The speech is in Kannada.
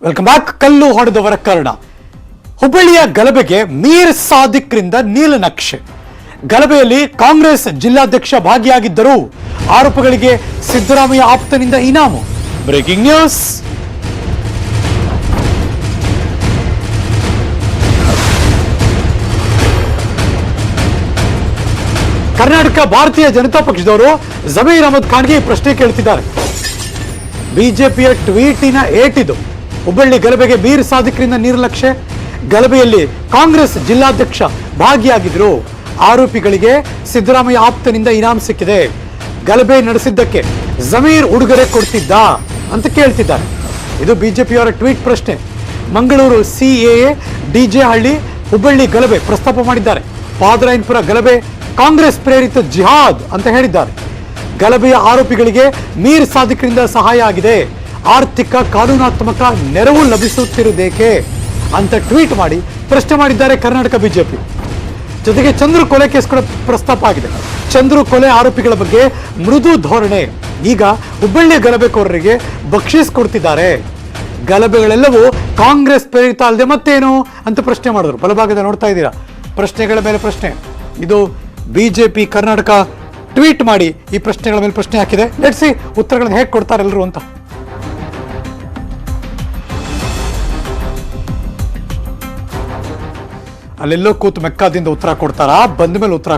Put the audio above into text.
Welcome back. ಕಲ್ಲು ಹೊಡೆದವರ ಕರ್ಣ. ಹುಬ್ಬಳ್ಳಿಯ ಗಲಭೆಗೆ ಮೀರ್ ಸಾದಿಕ್ರಿಂದ ನೀಲನಕ್ಷೆ. ಗಲಭೆಯಲ್ಲಿ ಕಾಂಗ್ರೆಸ್ ಜಿಲ್ಲಾಧ್ಯಕ್ಷ ಭಾಗಿಯಾಗಿದ್ದರು. ಆರೋಪಗಳಿಗೆ ಸಿದ್ದರಾಮಯ್ಯ ಆಪ್ತನಿಂದ ಇನಾಮು. Breaking news. ಕರ್ನಾಟಕ ಭಾರತೀಯ ಜನತಾ ಪಕ್ಷದವರು ಜಮೀರ್ ಅಹಮದ್ ಖಾನ್ಗೆ ಈ ಪ್ರಶ್ನೆ ಕೇಳ್ತಿದ್ದಾರೆ. ಬಿಜೆಪಿಯ ಟ್ವೀಟಿನ ಏಟಿದು. ಹುಬ್ಬಳ್ಳಿ ಗಲಭೆಗೆ ಮೀರ್ ಸಾದಿಕ್ರಿಂದ ನಿರ್ಲಕ್ಷ್ಯ. ಗಲಭೆಯಲ್ಲಿ ಕಾಂಗ್ರೆಸ್ ಜಿಲ್ಲಾಧ್ಯಕ್ಷ ಭಾಗಿಯಾಗಿದ್ರು. ಆರೋಪಿಗಳಿಗೆ ಸಿದ್ದರಾಮಯ್ಯ ಆಪ್ತನಿಂದ ಇನಾಮ್ ಸಿಕ್ಕಿದೆ. ಗಲಭೆ ನಡೆಸಿದ್ದಕ್ಕೆ ಜಮೀರ್ ಉಡುಗೊರೆ ಕೊಡ್ತಿದ್ದ ಅಂತ ಕೇಳ್ತಿದ್ದಾರೆ. ಇದು ಬಿಜೆಪಿಯವರ ಟ್ವೀಟ್ ಪ್ರಶ್ನೆ. ಮಂಗಳೂರು ಸಿಎಎ, ಡಿಜೆ ಹಳ್ಳಿ, ಹುಬ್ಬಳ್ಳಿ ಗಲಭೆ ಪ್ರಸ್ತಾಪ ಮಾಡಿದ್ದಾರೆ. ಪಾದರಾಯನಪುರ ಗಲಭೆ ಕಾಂಗ್ರೆಸ್ ಪ್ರೇರಿತ ಜಿಹಾದ್ ಅಂತ ಹೇಳಿದ್ದಾರೆ. ಗಲಭೆಯ ಆರೋಪಿಗಳಿಗೆ ಮೀರ್ ಸಾದಿಕ್ರಿಂದ ಸಹಾಯ ಆಗಿದೆ. ಆರ್ಥಿಕ ಕಾನೂನಾತ್ಮಕ ನೆರವು ಲಭಿಸುತ್ತಿರುವುದೇಕೆ ಅಂತ ಟ್ವೀಟ್ ಮಾಡಿ ಪ್ರಶ್ನೆ ಮಾಡಿದ್ದಾರೆ ಕರ್ನಾಟಕ ಬಿಜೆಪಿ. ಜೊತೆಗೆ ಚಂದ್ರು ಕೊಲೆ ಕೇಸ್ ಕೂಡ ಪ್ರಸ್ತಾಪ ಆಗಿದೆ. ಚಂದ್ರು ಕೊಲೆ ಆರೋಪಿಗಳ ಬಗ್ಗೆ ಮೃದು ಧೋರಣೆ. ಈಗ ಹುಬ್ಬಳ್ಳಿ ಗಲಭೆಕೋರರಿಗೆ ಬಕ್ಷೀಸ್ ಕೊಡ್ತಿದ್ದಾರೆ. ಗಲಭೆಗಳೆಲ್ಲವೂ ಕಾಂಗ್ರೆಸ್ ಪ್ರೇರಿತ ಅಲ್ಲದೆ ಮತ್ತೇನು ಅಂತ ಪ್ರಶ್ನೆ ಮಾಡಿದ್ರು. ಬಲಭಾಗದ ನೋಡ್ತಾ ಇದ್ದೀರಾ, ಪ್ರಶ್ನೆಗಳ ಮೇಲೆ ಪ್ರಶ್ನೆ. ಇದು ಬಿಜೆಪಿ ಕರ್ನಾಟಕ ಟ್ವೀಟ್ ಮಾಡಿ ಈ ಪ್ರಶ್ನೆಗಳ ಮೇಲೆ ಪ್ರಶ್ನೆ ಹಾಕಿದೆ. ಲೆಟ್ಸ್ ಸಿ ಉತ್ತರಗಳನ್ನು ಹೇಗೆ ಕೊಡ್ತಾರೆ ಎಲ್ಲರೂ ಅಂತ. ಅಲ್ಲೆಲ್ಲೋ ಕೂತು ಮೆಕ್ಕಾದಿಂದ ಉತ್ತರ ಕೊಡ್ತಾರಾ, ಬಂದ ಮೇಲೆ ಉತ್ತರ